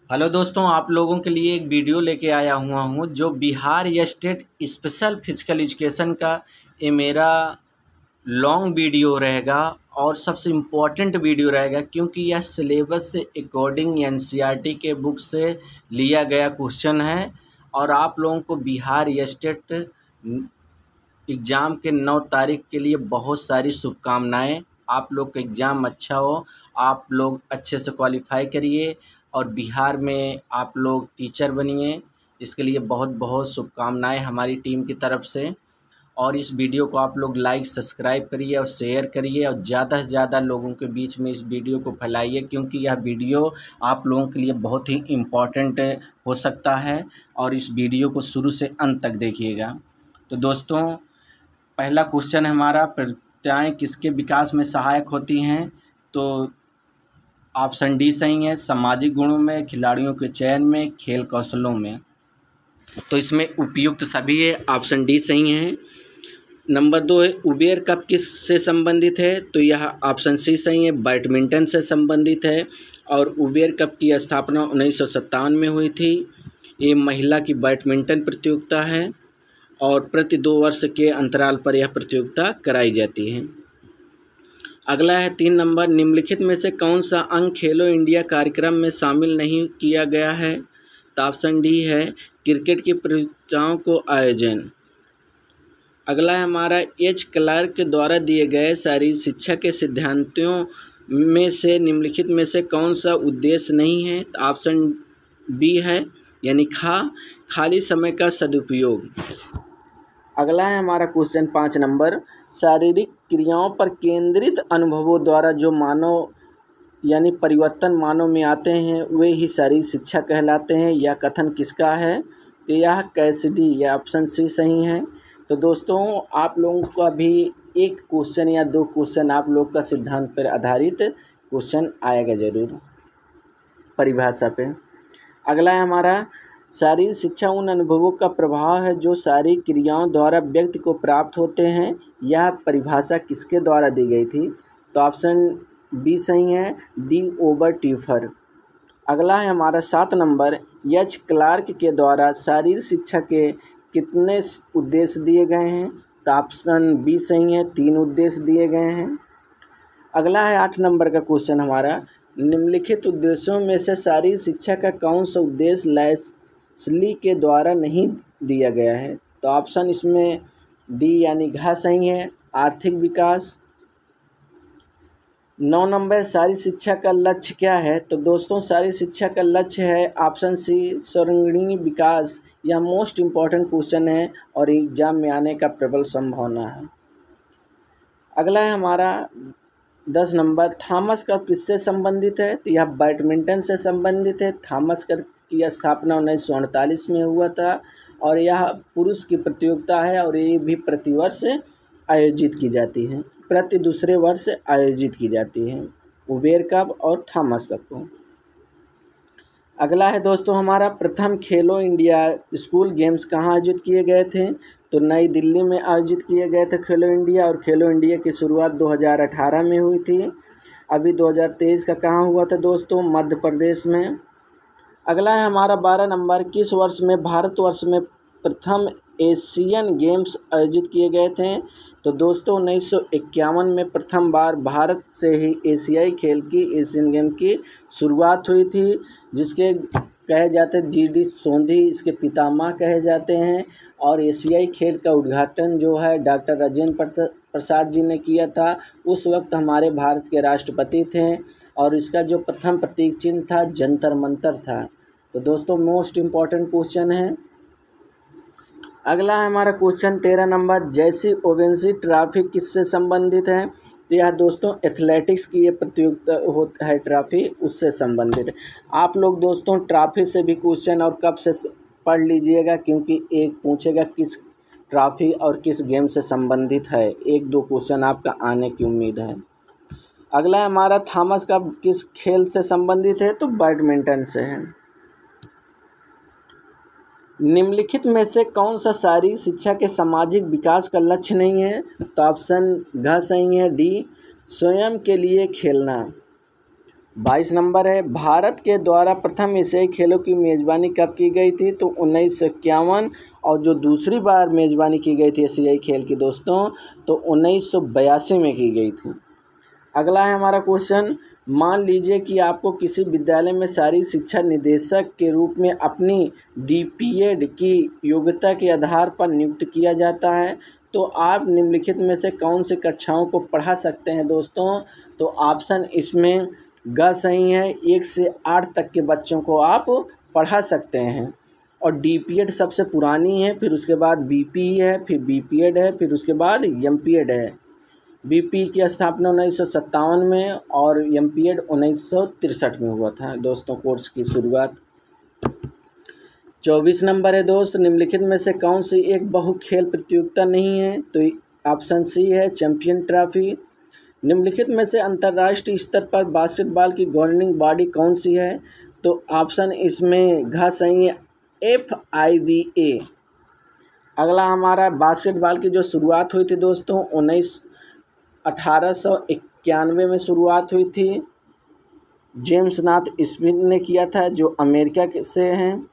Hello दोस्तों, आप लोगों के लिए एक वीडियो लेके आया हुआ हूँ जो Bihar state special physical education का ये मेरा लॉन्ग वीडियो रहेगा और सबसे इम्पोर्टेंट वीडियो रहेगा क्योंकि यह सिलेबस से अकॉर्डिंग एनसीईआरटी के बुक से लिया गया क्वेश्चन है। और आप लोगों को बिहार स्टेट एग्ज़ाम के 9 तारीख के लिए बहुत सारी शुभकामनाएं। आप लोग का एग्ज़ाम अच्छा हो, आप लोग अच्छे से क्वालिफाई करिए और बिहार में आप लोग टीचर बनिए। इसके लिए बहुत बहुत शुभकामनाएं हमारी टीम की तरफ से। और इस वीडियो को आप लोग लाइक सब्सक्राइब करिए और शेयर करिए और ज़्यादा से ज़्यादा लोगों के बीच में इस वीडियो को फैलाइए क्योंकि यह वीडियो आप लोगों के लिए बहुत ही इम्पोर्टेंट हो सकता है। और इस वीडियो को शुरू से अंत तक देखिएगा। तो दोस्तों, पहला क्वेश्चन हमारा, प्रक्रियाएं किसके विकास में सहायक होती हैं? तो ऑप्शन डी सही है, सामाजिक गुणों में, खिलाड़ियों के चयन में, खेल कौशलों में। तो इसमें उपयुक्त सभी है, ऑप्शन डी सही है। नंबर 2 है, उबेर कप किस से संबंधित है? तो यह ऑप्शन सी सही है, बैडमिंटन से संबंधित है। और उबेर कप की स्थापना 1957 में हुई थी। ये महिला की बैडमिंटन प्रतियोगिता है और प्रति 2 वर्ष के अंतराल पर यह प्रतियोगिता कराई जाती है। अगला है 3 नंबर, निम्नलिखित में से कौन सा अंग खेलो इंडिया कार्यक्रम में शामिल नहीं किया गया है? तो ऑप्शन डी है, क्रिकेट की प्रतियोगिताओं को आयोजन। अगला है हमारा, एच क्लार्क के द्वारा दिए गए शारीरिक शिक्षा के सिद्धांतों में से निम्नलिखित में से कौन सा उद्देश्य नहीं है? तो ऑप्शन बी है, यानी खाली समय का सदुपयोग। अगला है हमारा क्वेश्चन 5 नंबर, शारीरिक क्रियाओं पर केंद्रित अनुभवों द्वारा जो मानव यानी परिवर्तन मानव में आते हैं वे ही शारीरिक शिक्षा कहलाते हैं। यह कथन किसका है? तो यह कैसिडी, यह ऑप्शन सी सही है। तो दोस्तों, आप लोगों का भी एक क्वेश्चन या 2 क्वेश्चन आप लोग का सिद्धांत पर आधारित क्वेश्चन आएगा ज़रूर, परिभाषा पे। अगला है हमारा, शारीरिक शिक्षा उन अनुभवों का प्रभाव है जो शारीरिक क्रियाओं द्वारा व्यक्ति को प्राप्त होते हैं। यह परिभाषा किसके द्वारा दी गई थी? तो ऑप्शन बी सही है, डी ओबर ट्यूफर। अगला है हमारा 7 नंबर, एच क्लार्क के द्वारा शारीरिक शिक्षा के कितने उद्देश्य दिए गए हैं? तो ऑप्शन बी सही है, 3 उद्देश्य दिए गए हैं। अगला है 8 नंबर का क्वेश्चन हमारा, निम्नलिखित उद्देश्यों में से शारीरिक शिक्षा का कौन सा उद्देश्य लेस्ली के द्वारा नहीं दिया गया है? तो ऑप्शन इसमें डी यानी घ सही है, आर्थिक विकास। 9 नंबर, शारीरिक शिक्षा का लक्ष्य क्या है? तो दोस्तों, शारीरिक शिक्षा का लक्ष्य है ऑप्शन सी, सर्वांगीण विकास। यह मोस्ट इम्पॉर्टेंट क्वेश्चन है और एग्जाम में आने का प्रबल संभावना है। अगला है हमारा 10 नंबर, थॉमस कप किससे संबंधित है? तो यह बैडमिंटन से संबंधित है। थॉमस कप की स्थापना 1948 में हुआ था और यह पुरुष की प्रतियोगिता है और ये भी प्रतिवर्ष आयोजित की जाती है, प्रति दूसरे वर्ष आयोजित की जाती है, उबेर कप और थॉमस कप को। अगला है दोस्तों हमारा, प्रथम खेलो इंडिया स्कूल गेम्स कहाँ आयोजित किए गए थे? तो नई दिल्ली में आयोजित किए गए थे खेलो इंडिया, और खेलो इंडिया की शुरुआत 2018 में हुई थी। अभी 2023 का कहाँ हुआ था दोस्तों? मध्य प्रदेश में। अगला है हमारा 12 नंबर, किस वर्ष में भारतवर्ष में प्रथम एशियन गेम्स आयोजित किए गए थे? तो दोस्तों 1951 में प्रथम बार भारत से ही एशियाई खेल की एशियन गेम की शुरुआत हुई थी, जिसके कहे जाते हैं GD सोंधी इसके पितामह कहे जाते हैं। और एशियाई खेल का उद्घाटन जो है डॉक्टर राजेंद्र प्रसाद जी ने किया था। उस वक्त हमारे भारत के राष्ट्रपति थे और इसका जो प्रथम प्रतीक चिन्ह था जंतर मंतर था। तो दोस्तों, मोस्ट इम्पॉर्टेंट क्वेश्चन है। अगला है हमारा क्वेश्चन 13 नंबर, जैसी ओवेंसी ट्रॉफी किससे संबंधित है? तो यह दोस्तों एथलेटिक्स की ये प्रतियोगिता है, ट्रॉफी उससे संबंधित है। आप लोग दोस्तों ट्रॉफी से भी क्वेश्चन और कब से पढ़ लीजिएगा क्योंकि एक पूछेगा किस ट्रॉफी और किस गेम से संबंधित है, 1-2 क्वेश्चन आपका आने की उम्मीद है। अगला हमारा, थॉमस कप किस खेल से संबंधित है? तो बैडमिंटन से है। निम्नलिखित में से कौन सा शारीरिक शिक्षा के सामाजिक विकास का लक्ष्य नहीं है? तो ऑप्शन घ सही है, डी स्वयं के लिए खेलना। 22 नंबर है, भारत के द्वारा प्रथम एशियाई खेलों की मेज़बानी कब की गई थी? तो 1951। और जो दूसरी बार मेज़बानी की गई थी एशियाई खेल की दोस्तों, तो 1982 में की गई थी। अगला है हमारा क्वेश्चन, मान लीजिए कि आपको किसी विद्यालय में शारीरिक शिक्षा निदेशक के रूप में अपनी डीपीएड की योग्यता के आधार पर नियुक्त किया जाता है, तो आप निम्नलिखित में से कौन सी कक्षाओं को पढ़ा सकते हैं दोस्तों? तो ऑप्शन इसमें ग सही है, 1 से 8 तक के बच्चों को आप पढ़ा सकते हैं। और डीपीएड सबसे पुरानी है, फिर उसके बाद बीपीई है, फिर बीपीएड है, फिर उसके बाद एमपीएड है। बीपीई की स्थापना 1957 में और एमपीएड 1963 में हुआ था दोस्तों कोर्स की शुरुआत। 24 नंबर है दोस्त, निम्नलिखित में से कौन सी एक बहु खेल प्रतियोगिता नहीं है? तो ऑप्शन सी है चैंपियन ट्रॉफी। निम्नलिखित में से अंतर्राष्ट्रीय स्तर पर बास्केटबॉल की गवर्निंग बॉडी कौन सी है? तो ऑप्शन इसमें घ सही है, FIVA। अगला हमारा बास्केटबॉल की जो शुरुआत हुई थी दोस्तों 1891 में शुरुआत हुई थी। जेम्स नाथ स्मिथ ने किया था जो अमेरिका से हैं।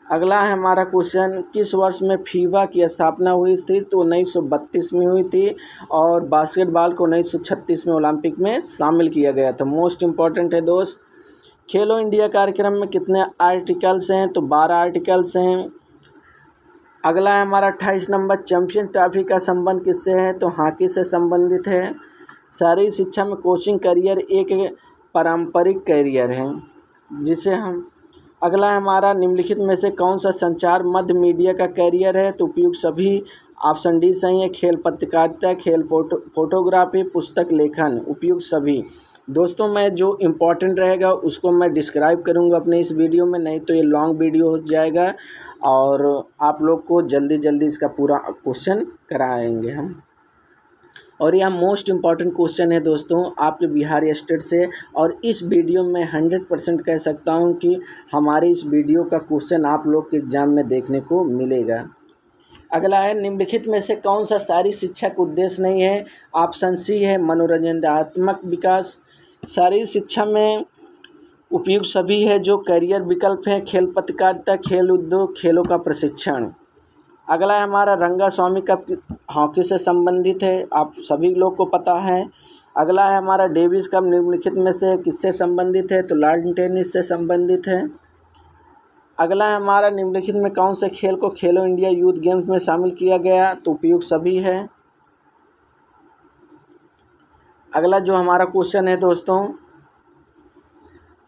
अगला है हमारा क्वेश्चन, किस वर्ष में फीफा की स्थापना हुई थी? तो 1932 में हुई थी और बास्केटबॉल को 1936 में ओलंपिक में शामिल किया गया था। मोस्ट इम्पॉर्टेंट है दोस्त, खेलो इंडिया कार्यक्रम में कितने आर्टिकल्स हैं? तो 12 आर्टिकल्स हैं। अगला है हमारा 28 नंबर, चैंपियन ट्रॉफी का संबंध किससे है? तो हॉकी से संबंधित है। शारीरिक शिक्षा में कोचिंग करियर एक पारंपरिक करियर है जिसे हम। अगला है हमारा, निम्नलिखित में से कौन सा संचार मध्य मीडिया का करियर है? तो उपयुक्त सभी। ऑप्शन डी सही है, खेल पत्रकारिता, खेल फोटोग्राफी, पुस्तक लेखन, उपयुक्त सभी। दोस्तों मैं जो इम्पोर्टेंट रहेगा उसको मैं डिस्क्राइब करूँगा अपने इस वीडियो में, नहीं तो ये लॉन्ग वीडियो हो जाएगा और आप लोग को जल्दी इसका पूरा क्वेश्चन कराएंगे हम। और यह मोस्ट इम्पॉर्टेंट क्वेश्चन है दोस्तों आपके बिहार स्टेट से, और इस वीडियो में 100% कह सकता हूं कि हमारे इस वीडियो का क्वेश्चन आप लोग के एग्जाम में देखने को मिलेगा। अगला है, निम्नलिखित में से कौन सा शारीरिक शिक्षा का उद्देश्य नहीं है? ऑप्शन सी है मनोरंजनात्मक विकास। शारीरिक शिक्षा में उपयुक्त सभी है जो करियर विकल्प है, खेल पत्रकारिता, खेल उद्योग, खेलों का प्रशिक्षण। अगला है हमारा, रंगा स्वामी कप हॉकी से संबंधित है, आप सभी लोग को पता है। अगला है हमारा, डेविस कप निम्नलिखित में से किससे संबंधित है? तो लॉन टेनिस से संबंधित है। अगला है हमारा, निम्नलिखित में कौन से खेल को खेलो इंडिया यूथ गेम्स में शामिल किया गया? तो उपयुक्त सभी है। अगला जो हमारा क्वेश्चन है दोस्तों,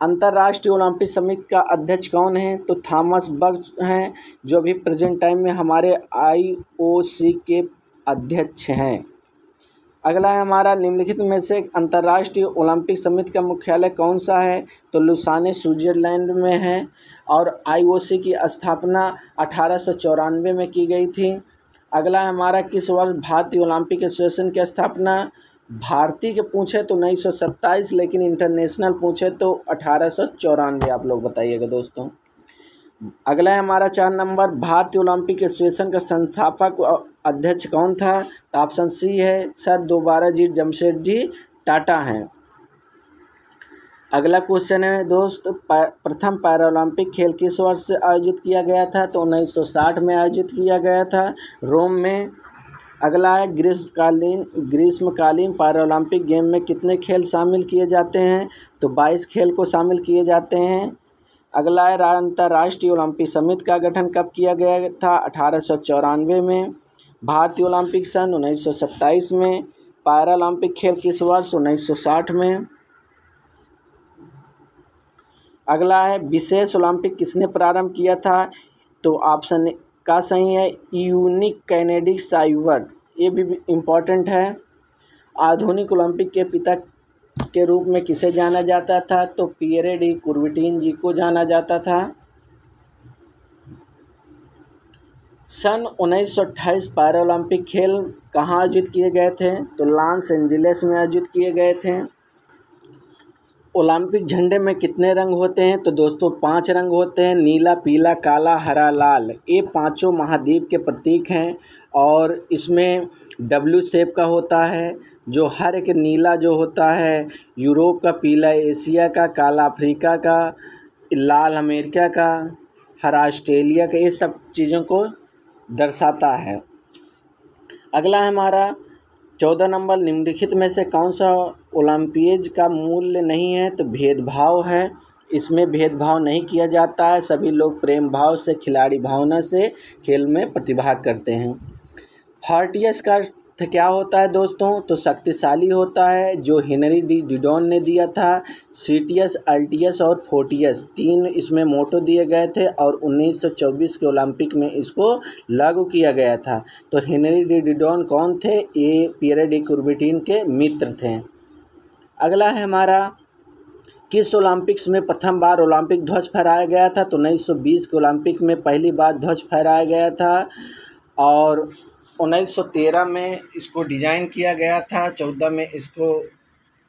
अंतर्राष्ट्रीय ओलंपिक समिति का अध्यक्ष कौन है? तो थॉमस बच हैं जो अभी प्रेजेंट टाइम में हमारे IOC के अध्यक्ष हैं। अगला है हमारा, निम्नलिखित में से अंतर्राष्ट्रीय ओलंपिक समिति का मुख्यालय कौन सा है? तो लुसाने स्विट्जरलैंड में है और IOC की स्थापना 1894 में की गई थी। अगला है हमारा, किस वर्ष भारतीय ओलंपिक एसोसिएशन की स्थापना? भारतीय के पूछे तो 1927, लेकिन इंटरनेशनल पूछे तो 1894। आप लोग बताइएगा दोस्तों। अगला है हमारा 4 नंबर, भारतीय ओलंपिक एसोसिएशन का संस्थापक अध्यक्ष कौन था? तो ऑप्शन सी है सर दोबाराजी जमशेदजी टाटा हैं। अगला क्वेश्चन है दोस्त, प्रथम पैरालंपिक खेल किस वर्ष से आयोजित किया गया था? तो 1960 में आयोजित किया गया था रोम में। अगला है, ग्रीष्मकालीन पैरालंपिक गेम में कितने खेल शामिल किए जाते हैं? तो 22 खेल को शामिल किए जाते हैं। अगला है, अंतर्राष्ट्रीय ओलंपिक समिति का गठन कब किया गया था? 1894 में। भारतीय ओलंपिक सन 1927 में। पैरालंपिक खेल किस वर्ष? 1960 में। अगला है, विशेष ओलंपिक किसने प्रारंभ किया था? तो ऑप्शन का सही है यूनिक कैनेडी साइवर्ट, ये भी इम्पोर्टेंट है। आधुनिक ओलंपिक के पिता के रूप में किसे जाना जाता था? तो पियरे डी कुर्बिटीन जी को जाना जाता था। सन 1928 पैरालंपिक खेल कहाँ आयोजित किए गए थे? तो लॉस एंजिल्स में आयोजित किए गए थे। ओलंपिक झंडे में कितने रंग होते हैं? तो दोस्तों 5 रंग होते हैं, नीला, पीला, काला, हरा, लाल। ये पांचों महाद्वीप के प्रतीक हैं और इसमें डब्ल्यू शेप का होता है। जो हर एक नीला जो होता है यूरोप का, पीला एशिया का, काला अफ्रीका का, लाल अमेरिका का, हरा ऑस्ट्रेलिया का, ये सब चीज़ों को दर्शाता है। अगला है हमारा 14 नंबर, निम्नलिखित में से कौन सा ओलंपियाड का मूल्य नहीं है? तो भेदभाव है। इसमें भेदभाव नहीं किया जाता है, सभी लोग प्रेम भाव से, खिलाड़ी भावना से खेल में प्रतिभाग करते हैं। फोर्टियस का अर्थ क्या होता है दोस्तों? तो शक्तिशाली होता है, जो हेनरी डी डिडॉन ने दिया था। सीटियस, अल्टियस और फोर्टियस 3 इसमें मोटो दिए गए थे और 1924 के ओलंपिक में इसको लागू किया गया था। तो हेनरी डी डिडॉन कौन थे? ये पियरे डी कुबर्टीन के मित्र थे। अगला है हमारा, किस ओलंपिक्स में प्रथम बार ओलंपिक ध्वज फहराया गया था? तो 1920 के ओलंपिक में पहली बार ध्वज फहराया गया था और 1913 में इसको डिज़ाइन किया गया था, 14 में इसको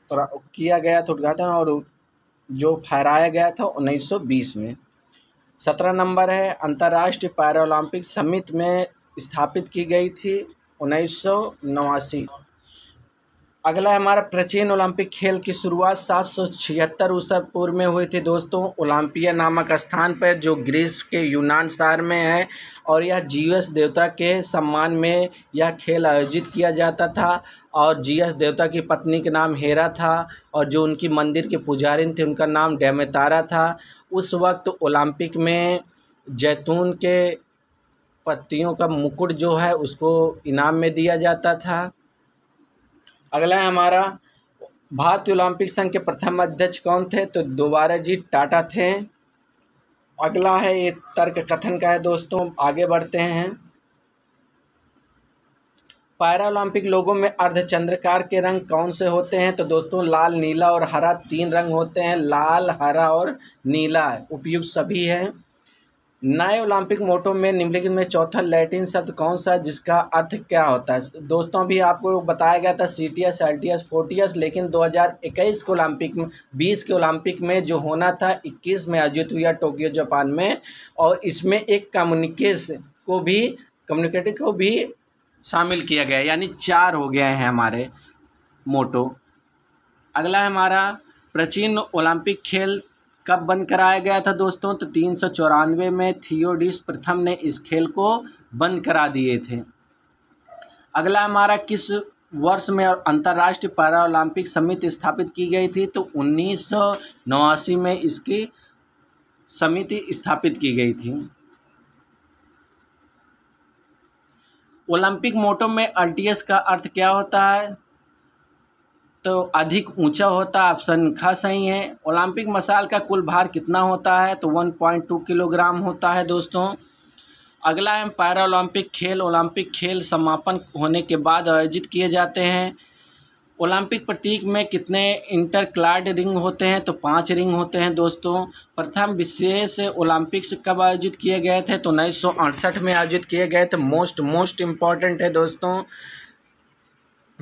किया गया था उद्घाटन और जो फहराया गया था 1920 में। 17 नंबर है, अंतर्राष्ट्रीय पैरालंपिक समिति में स्थापित की गई थी 1989। अगला है हमारा, प्राचीन ओलंपिक खेल की शुरुआत 776 ईसा पूर्व में हुई थी दोस्तों, ओलंपिया नामक स्थान पर, जो ग्रीस के यूनान शहर में है और यह जीवस देवता के सम्मान में यह खेल आयोजित किया जाता था और जीवस देवता की पत्नी का नाम हेरा था और जो उनकी मंदिर के पुजारी थे उनका नाम डेमेतारा था। उस वक्त ओलंपिक में जैतून के पत्तियों का मुकुट जो है उसको इनाम में दिया जाता था। अगला है हमारा, भारतीय ओलंपिक संघ के प्रथम अध्यक्ष कौन थे? तो दोबारा जी टाटा थे। अगला है, ये तर्क कथन का है दोस्तों, आगे बढ़ते हैं। पैरालंपिक लोगों में अर्धचंद्राकार के रंग कौन से होते हैं? तो दोस्तों लाल, नीला और हरा 3 रंग होते हैं, लाल, हरा और नीला उपयुक्त सभी हैं। नए ओलंपिक मोटो में निम्नलिखित में चौथा लैटिन शब्द कौन सा है जिसका अर्थ क्या होता है? दोस्तों अभी आपको बताया गया था सीटियस, अल्टियस, फोर्टियस, लेकिन 2021 के ओलंपिक में 20 के ओलंपिक में जो होना था 21 में आयोजित हुआ टोक्यो जापान में और इसमें एक कम्युनिकेटिव को भी शामिल किया गया, यानी 4 हो गए हैं हमारे मोटो। अगला है हमारा, प्राचीन ओलंपिक खेल कब बंद कराया गया था दोस्तों? तो 394 में थियोडोसिस प्रथम ने इस खेल को बंद करा दिए थे। अगला हमारा, किस वर्ष में अंतर्राष्ट्रीय पैरालंपिक समिति स्थापित की गई थी? तो 1989 में इसकी समिति स्थापित की गई थी। ओलंपिक मोटो में अल्टियस का अर्थ क्या होता है? तो अधिक ऊंचा होता है, ऑप्शन ख सही है। ओलंपिक मशाल का कुल भार कितना होता है? तो 1.2 किलोग्राम होता है दोस्तों। अगला है, पैरालंपिक खेल ओलंपिक खेल समापन होने के बाद आयोजित किए जाते हैं। ओलंपिक प्रतीक में कितने इंटरक्लाड रिंग होते हैं? तो 5 रिंग होते हैं दोस्तों। प्रथम विशेष ओलंपिक्स कब आयोजित किए गए थे? तो 1968 में आयोजित किए गए थे। मोस्ट इम्पॉर्टेंट है दोस्तों,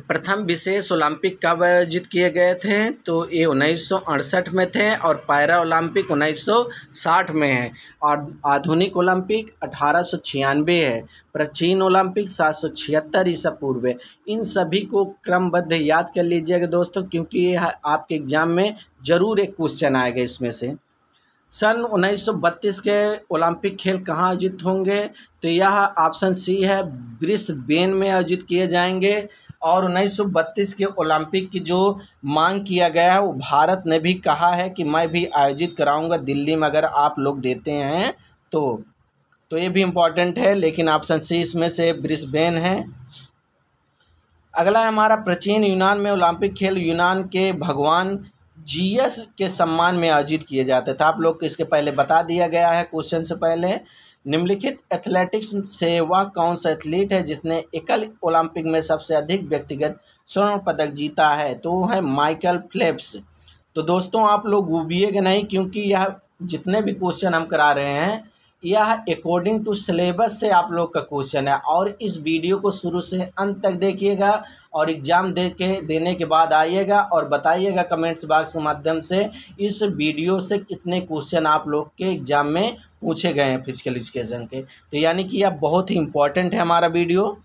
प्रथम विशेष ओलंपिक कब आयोजित किए गए थे? तो ये 1968 में थे और पैरा ओलंपिक 1960 में है और आधुनिक ओलंपिक 1896 है। प्राचीन ओलंपिक 776 ईसा पूर्व है। इन सभी को क्रमबद्ध याद कर लीजिएगा दोस्तों, क्योंकि ये आपके एग्जाम में ज़रूर एक क्वेश्चन आएगा इसमें से। सन 1932 के ओलंपिक खेल कहाँ आयोजित होंगे? तो यह ऑप्शन सी है, ब्रिस्बेन में आयोजित किए जाएंगे और 1932 के ओलंपिक की जो मांग किया गया है वो भारत ने भी कहा है कि मैं भी आयोजित कराऊंगा दिल्ली में अगर आप लोग देते हैं तो ये भी इम्पोर्टेंट है, लेकिन ऑप्शन सी इसमें से ब्रिस्बेन है। अगला है हमारा, प्राचीन यूनान में ओलंपिक खेल यूनान के भगवान जीयस के सम्मान में आयोजित किए जाते थे। आप लोग को इसके पहले बता दिया गया है क्वेश्चन से पहले। निम्नलिखित एथलेटिक्स से वह कौन सा एथलीट है जिसने एकल ओलंपिक में सबसे अधिक व्यक्तिगत स्वर्ण पदक जीता है? तो वो है माइकल फेल्प्स। तो दोस्तों आप लोग डूबिएगा नहीं, क्योंकि यह जितने भी क्वेश्चन हम करा रहे हैं यह अकॉर्डिंग टू सिलेबस से आप लोग का क्वेश्चन है, और इस वीडियो को शुरू से अंत तक देखिएगा और एग्ज़ाम देने के बाद आइएगा और बताइएगा कमेंट्स बॉक्स के माध्यम से इस वीडियो से कितने क्वेश्चन आप लोग के एग्ज़ाम में पूछे गए हैं फिजिकल एजुकेशन के। तो यानी कि यह बहुत ही इम्पोर्टेंट है हमारा वीडियो।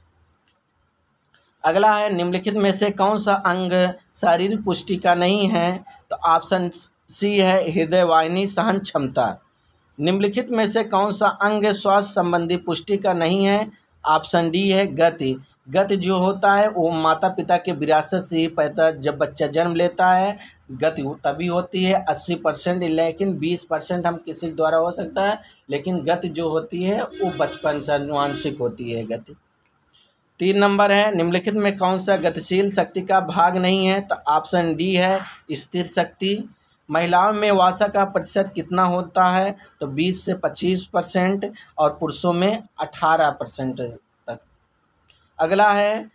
अगला है, निम्नलिखित में से कौन सा अंग शारीरिक पुष्टि का नहीं है? तो ऑप्शन सी है हृदय वाहिनी सहन क्षमता। निम्नलिखित में से कौन सा अंग स्वास्थ्य संबंधी पुष्टि का नहीं है? ऑप्शन डी है गति। गति जो होता है वो माता पिता के विरासत से ही पैदा, जब बच्चा जन्म लेता है गति तभी होती है 80%, लेकिन 20% हम किसी द्वारा हो सकता है, लेकिन गति जो होती है वो बचपन से आनुवांशिक होती है गति। 3 नंबर है, निम्नलिखित में कौन सा गतिशील शक्ति का भाग नहीं है? तो ऑप्शन डी है स्थिर शक्ति। महिलाओं में वसा का प्रतिशत कितना होता है? तो 20 से 25% और पुरुषों में 18% तक। अगला है,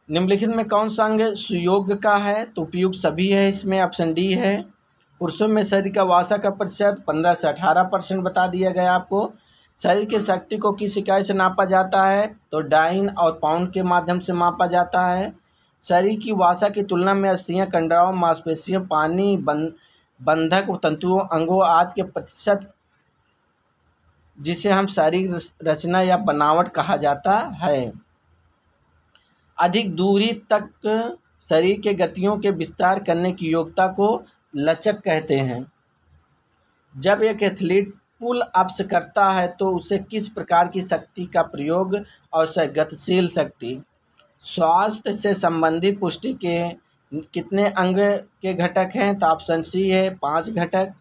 निम्नलिखित में कौन सा अंग सुयोग्य का है? तो उपयुक्त सभी है इसमें, ऑप्शन डी है। पुरुषों में शरीर का वसा का प्रतिशत 15 से 18% बता दिया गया आपको। शरीर की शक्ति को किस इकाई से नापा जाता है? तो डाइन और पाउंड के माध्यम से मापा जाता है। शरीर की वसा की तुलना में अस्थियां, कंडराओं, मांसपेशियां, पानी बंधक तंतुओं, अंगों आदि के प्रतिशत, जिसे हम शारीरिक रचना या बनावट कहा जाता है। अधिक दूरी तक शरीर के गतियों के विस्तार करने की योग्यता को लचक कहते हैं। जब एक एथलीट पुल अप्स करता है तो उसे किस प्रकार की शक्ति का प्रयोग और गतिशील शक्ति? स्वास्थ्य से संबंधित पुष्टि के कितने अंग के घटक हैं? तो ऑप्शन सी है 5 घटक।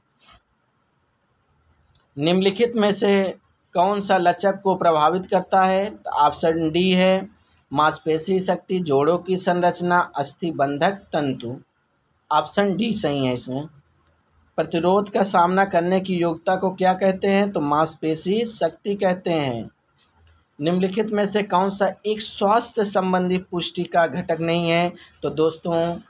निम्नलिखित में से कौन सा लचक को प्रभावित करता है? तो ऑप्शन डी है मांसपेशी शक्ति, जोड़ों की संरचना, अस्थि बंधक तंतु। ऑप्शन डी सही है इसमें। प्रतिरोध का सामना करने की योग्यता को क्या कहते हैं? तो मांसपेशी शक्ति कहते हैं। निम्नलिखित में से कौन सा एक स्वास्थ्य संबंधी पुष्टि का घटक नहीं है? तो दोस्तों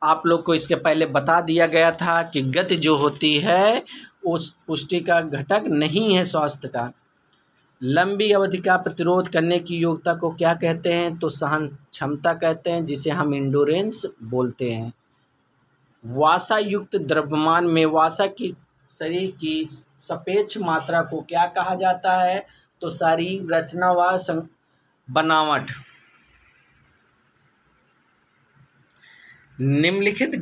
आप लोग को इसके पहले बता दिया गया था कि गति जो होती है उस पुष्टि का घटक नहीं है स्वास्थ्य का। लंबी अवधि का प्रतिरोध करने की योग्यता को क्या कहते हैं? तो सहन क्षमता कहते हैं, जिसे हम इंडोरेंस बोलते हैं। वसा युक्त द्रव्यमान में वसा की शरीर की सापेक्ष मात्रा को क्या कहा जाता है? तो शारीरिक रचना व बनावट। निम्नलिखित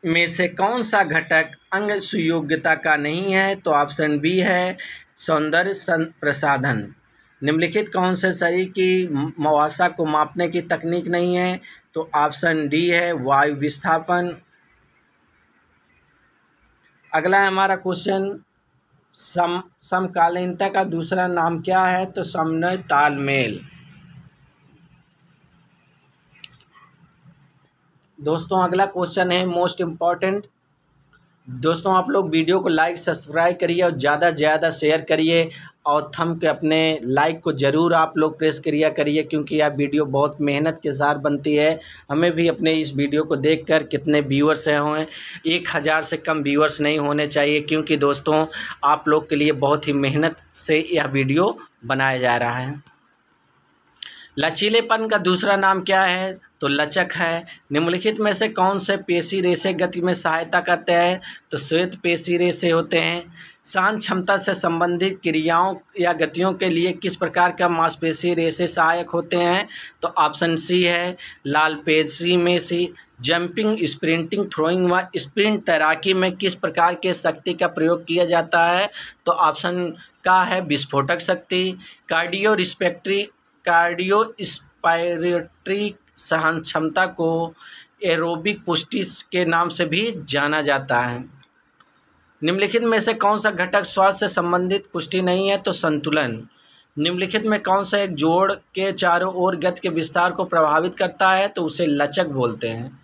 में से कौन सा घटक अंग सुयोग्यता का नहीं है? तो ऑप्शन बी है सौंदर्य प्रसाधन। निम्नलिखित कौन से शरीर की वसा को मापने की तकनीक नहीं है? तो ऑप्शन डी है वायु विस्थापन। अगला है हमारा क्वेश्चन, समकालीनता का दूसरा नाम क्या है? तो समन्वय तालमेल। दोस्तों अगला क्वेश्चन है मोस्ट इम्पॉर्टेंट। दोस्तों आप लोग वीडियो को लाइक सब्सक्राइब करिए और ज़्यादा से ज़्यादा शेयर करिए और थंब के अपने लाइक को ज़रूर आप लोग प्रेस करिए, क्योंकि यह वीडियो बहुत मेहनत के साथ बनती है। हमें भी अपने इस वीडियो को देखकर कितने व्यूअर्स हैं 1000 से कम व्यूअर्स नहीं होने चाहिए, क्योंकि दोस्तों आप लोग के लिए बहुत ही मेहनत से यह वीडियो बनाया जा रहा है। लचीलेपन का दूसरा नाम क्या है? तो लचक है। निम्नलिखित में से कौन से पेशी रेशे गति में सहायता करते हैं? तो श्वेत पेशी रेशे होते हैं। सहन क्षमता से संबंधित क्रियाओं या गतियों के लिए किस प्रकार का मांसपेशी रेशे सहायक होते हैं? तो ऑप्शन सी है लाल पेशी में सी। जंपिंग, स्प्रिंटिंग, थ्रोइंग व स्प्रिंट तैराकी में किस प्रकार के शक्ति का प्रयोग किया जाता है? तो ऑप्शन का है विस्फोटक शक्ति। कार्डियोस्पायरेटरी सहन क्षमता को एरोबिक पुष्टि के नाम से भी जाना जाता है। निम्नलिखित में से कौन सा घटक स्वास्थ्य से संबंधित पुष्टि नहीं है? तो संतुलन। निम्नलिखित में कौन सा एक जोड़ के चारों ओर गति के विस्तार को प्रभावित करता है? तो उसे लचक बोलते हैं।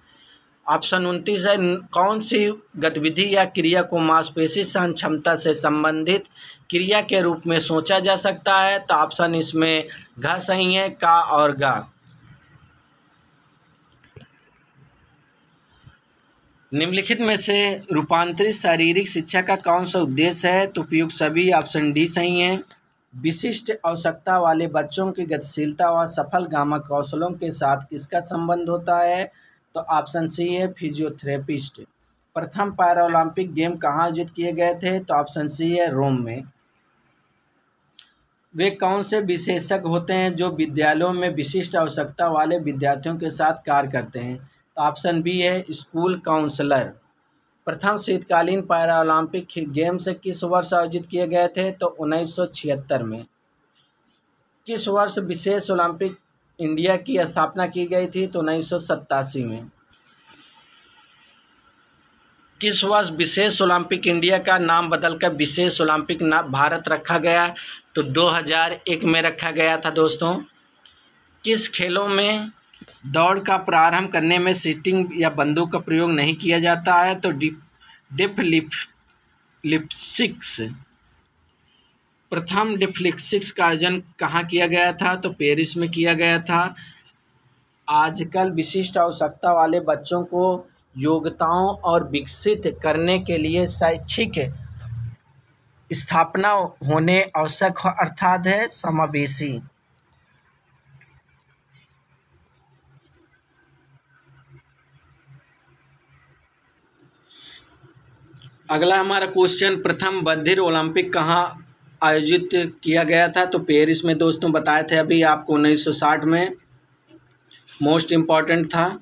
ऑप्शन 29 है कौन सी गतिविधि या क्रिया को मांसपेशी सहन क्षमता से संबंधित क्रिया के रूप में सोचा जा सकता है? तो ऑप्शन इसमें घ सही है, का और गा। निम्नलिखित में से रूपांतरित शारीरिक शिक्षा का कौन सा उद्देश्य है? तो उपयुक्त सभी। ऑप्शन डी सही है। विशिष्ट आवश्यकता वाले बच्चों की गतिशीलता व सफल गामा कौशलों के साथ किसका संबंध होता है? तो ऑप्शन सी है, फिजियोथेरेपिस्ट। प्रथम पैरालंपिक गेम कहाँ आयोजित किए गए थे? तो ऑप्शन सी है, रोम में। वे कौन से विशेषज्ञ होते हैं जो विद्यालयों में विशिष्ट आवश्यकता वाले विद्यार्थियों के साथ कार्य करते हैं? तो ऑप्शन बी है, स्कूल काउंसलर। प्रथम शीतकालीन पैरालंपिक गेम्स किस वर्ष आयोजित किए गए थे? तो 1976 में। किस वर्ष विशेष ओलंपिक इंडिया की स्थापना की गई थी? तो 1987 में। किस वर्ष विशेष ओलंपिक इंडिया का नाम बदलकर विशेष ओलंपिक भारत रखा गया? तो 2001 में रखा गया था दोस्तों। किस खेलों में दौड़ का प्रारंभ करने में सीटिंग या बंदूक का प्रयोग नहीं किया जाता है? तो डिफ्लिक्सिक्स। प्रथम डिफ्लिक्सिक्स का आयोजन कहाँ किया गया था? तो पेरिस में किया गया था। आजकल विशिष्ट आवश्यकता वाले बच्चों को योग्यताओं और विकसित करने के लिए शैक्षिक स्थापना होने आवश्यक अर्थात है समावेशी। अगला हमारा क्वेश्चन, प्रथम बधिर ओलंपिक कहाँ आयोजित किया गया था? तो पेरिस में दोस्तों, बताए थे अभी आपको 1960 में। मोस्ट इम्पॉर्टेंट था।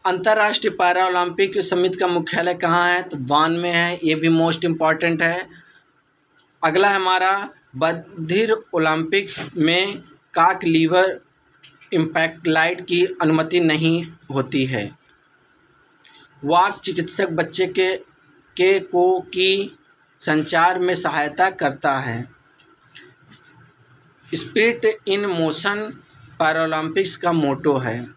अंतर्राष्ट्रीय पैरा ओलंपिक समिति का मुख्यालय कहाँ है? तो वान में है। ये भी मोस्ट इम्पॉर्टेंट है। अगला हमारा, बधिर ओलंपिक्स में कॉक लीवर इम्पैक्ट लाइट की अनुमति नहीं होती है। वाक चिकित्सक बच्चे की संचार में सहायता करता है। स्पिरिट इन मोशन पैरालंपिक्स का मोटो है।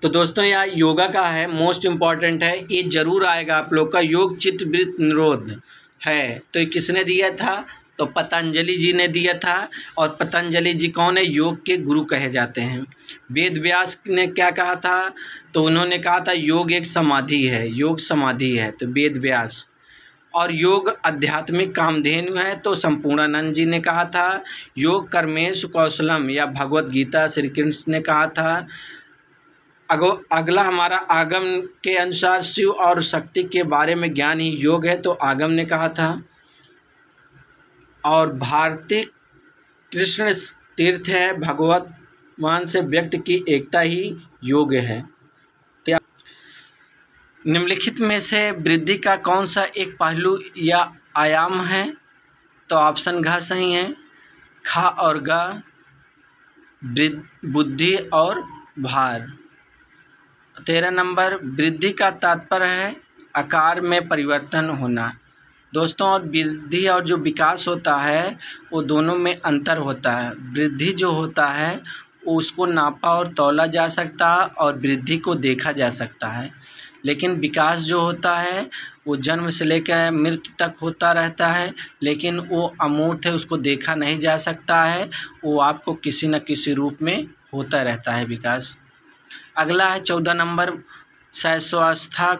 तो दोस्तों यहाँ योगा का है, मोस्ट इम्पॉर्टेंट है, ये जरूर आएगा आप लोग का। योग चित्तवृत्त निरोध है, तो ये किसने दिया था? तो पतंजलि जी ने दिया था। और पतंजलि जी कौन है? योग के गुरु कहे जाते हैं। वेद व्यास ने क्या कहा था? तो उन्होंने कहा था योग एक समाधि है, योग समाधि है, तो वेद व्यास। और योग आध्यात्मिक कामधेनु है, तो संपूर्णानंद जी ने कहा था। योग कर्मेशु कौशलम या भगवत गीता श्री कृष्ण ने कहा था। अगला हमारा, आगम के अनुसार शिव और शक्ति के बारे में ज्ञान ही योग है, तो आगम ने कहा था। और भारतीय कृष्ण तीर्थ है, भगवान से व्यक्ति की एकता ही योग है। निम्नलिखित में से वृद्धि का कौन सा एक पहलू या आयाम है? तो ऑप्शन घ सही है। खा और गा, बुद्धि और भार। 13 नंबर, वृद्धि का तात्पर्य है आकार में परिवर्तन होना। दोस्तों, और वृद्धि और जो विकास होता है वो दोनों में अंतर होता है। वृद्धि जो होता है वो उसको नापा और तौला जा सकता है और वृद्धि को देखा जा सकता है, लेकिन विकास जो होता है वो जन्म से लेकर मृत्यु तक होता रहता है, लेकिन वो अमूर्त है, उसको देखा नहीं जा सकता है, वो आपको किसी न किसी रूप में होता रहता है विकास। अगला है 14 नंबर, शैशवावस्था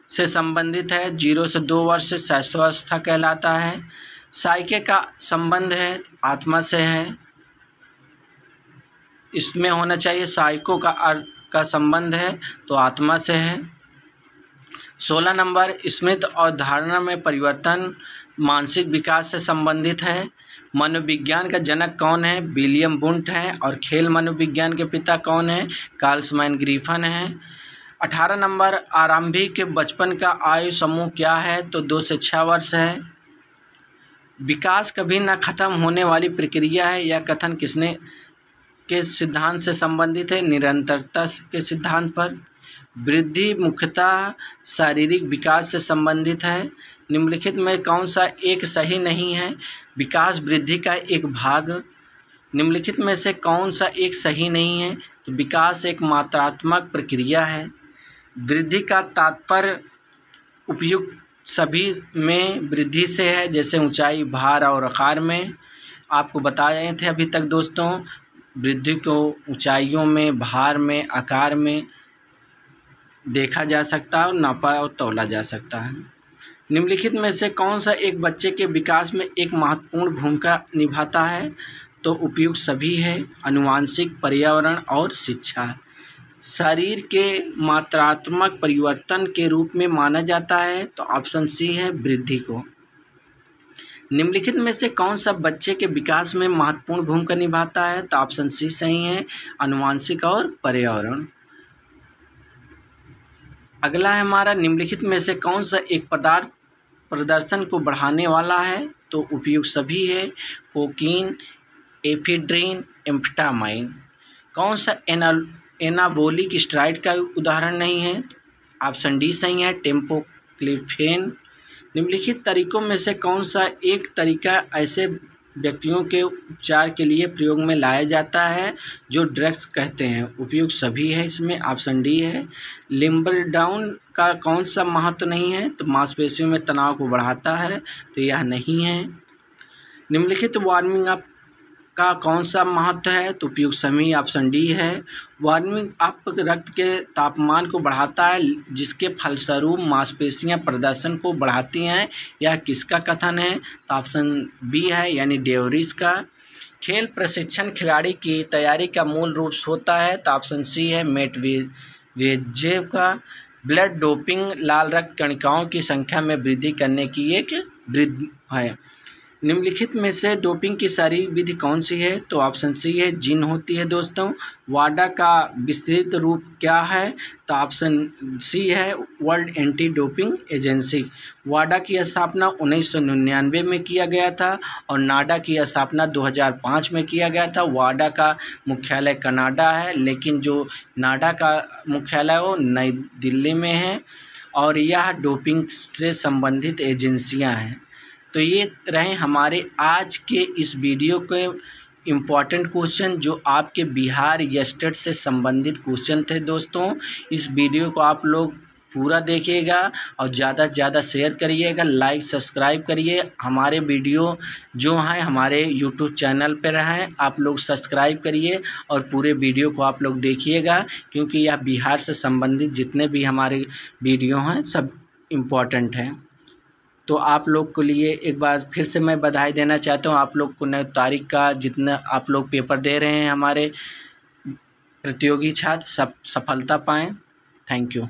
से संबंधित है। 0 से 2 वर्ष शैशवावस्था कहलाता है। साइके का संबंध है आत्मा से है, इसमें होना चाहिए। साइको का संबंध है तो आत्मा से है। 16 नंबर, स्मृति और धारणा में परिवर्तन मानसिक विकास से संबंधित है। मनोविज्ञान का जनक कौन है? विलियम वुंट है। और खेल मनोविज्ञान के पिता कौन है? कार्ल ग्रिफिन है। 18 नंबर, आरंभिक बचपन का आयु समूह क्या है? तो 2 से 6 वर्ष है। विकास कभी न खत्म होने वाली प्रक्रिया है, यह कथन किसने के सिद्धांत से संबंधित है? निरंतरता के सिद्धांत पर। वृद्धि मुख्यतः शारीरिक विकास से संबंधित है। निम्नलिखित में कौन सा एक सही नहीं है? विकास वृद्धि का एक भाग। निम्नलिखित में से कौन सा एक सही नहीं है? तो विकास एक मात्रात्मक प्रक्रिया है। वृद्धि का तात्पर्य उपयुक्त सभी में वृद्धि से है, जैसे ऊंचाई, भार और आकार में आपको बताए थे अभी तक दोस्तों। वृद्धि को ऊंचाइयों में, भार में, आकार में देखा जा सकता है और नापा और तौला जा सकता है। निम्नलिखित में से कौन सा एक बच्चे के विकास में एक महत्वपूर्ण भूमिका निभाता है? तो उपयुक्त सभी है, आनुवंशिक, पर्यावरण और शिक्षा। शरीर के मात्रात्मक परिवर्तन के रूप में माना जाता है, तो ऑप्शन सी है वृद्धि को। निम्नलिखित में से कौन सा बच्चे के विकास में महत्वपूर्ण भूमिका निभाता है? तो ऑप्शन सी सही है, आनुवंशिक और पर्यावरण। अगला है हमारा, निम्नलिखित में से कौन सा एक पदार्थ प्रदर्शन को बढ़ाने वाला है? तो उपयुक्त सभी है, कोकीन, एफेड्रिन, एम्फेटामाइन। कौन सा एनाबोलिक स्टेरॉइड का उदाहरण नहीं है? ऑप्शन डी सही है, टेम्पोक्लिफेन। निम्नलिखित तरीकों में से कौन सा एक तरीका ऐसे व्यक्तियों के उपचार के लिए प्रयोग में लाया जाता है जो ड्रग्स कहते हैं? उपयुक्त सभी है, इसमें ऑप्शन डी है। लिम्बर डाउन का कौन सा महत्व नहीं है? तो मांसपेशियों में तनाव को बढ़ाता है, तो यह नहीं है। निम्नलिखित वार्मिंग अप का कौन सा महत्व है? तो उपयुक्त सभी ऑप्शन डी है। वार्मिंग अप रक्त के तापमान को बढ़ाता है, जिसके फलस्वरूप मांसपेशियां प्रदर्शन को बढ़ाती हैं। यह किसका कथन है? तो ऑप्शन बी है, यानी डेवरिस का। खेल प्रशिक्षण खिलाड़ी की तैयारी का मूल रूप होता है, तो ऑप्शन सी है, मेडवेदेव का। ब्लड डोपिंग लाल रक्त कणिकाओं की संख्या में वृद्धि करने की एक वृद्धि है। निम्नलिखित में से डोपिंग की शारीरिक विधि कौन सी है? तो ऑप्शन सी है, जिन होती है दोस्तों। वाडा का विस्तृत रूप क्या है? तो ऑप्शन सी है, वर्ल्ड एंटी डोपिंग एजेंसी। वाडा की स्थापना 1999 में किया गया था और नाडा की स्थापना 2005 में किया गया था। वाडा का मुख्यालय कनाडा है, लेकिन जो नाडा का मुख्यालय वो नई दिल्ली में है, और यह डोपिंग से संबंधित एजेंसियां हैं। तो ये रहे हमारे आज के इस वीडियो के इम्पॉर्टेंट क्वेश्चन, जो आपके बिहार स्टेट से संबंधित क्वेश्चन थे दोस्तों। इस वीडियो को आप लोग पूरा देखिएगा और ज़्यादा से ज़्यादा शेयर करिएगा, लाइक सब्सक्राइब करिए। हमारे वीडियो जो हैं हमारे यूट्यूब चैनल पर हैं, आप लोग सब्सक्राइब करिए और पूरे वीडियो को आप लोग देखिएगा, क्योंकि यह बिहार से संबंधित जितने भी हमारे वीडियो हैं सब इम्पॉर्टेंट हैं। तो आप लोग के लिए एक बार फिर से मैं बधाई देना चाहता हूँ, आप लोग को 9 तारीख का जितना आप लोग पेपर दे रहे हैं, हमारे प्रतियोगी छात्र सब सफलता पाएँ। Thank you.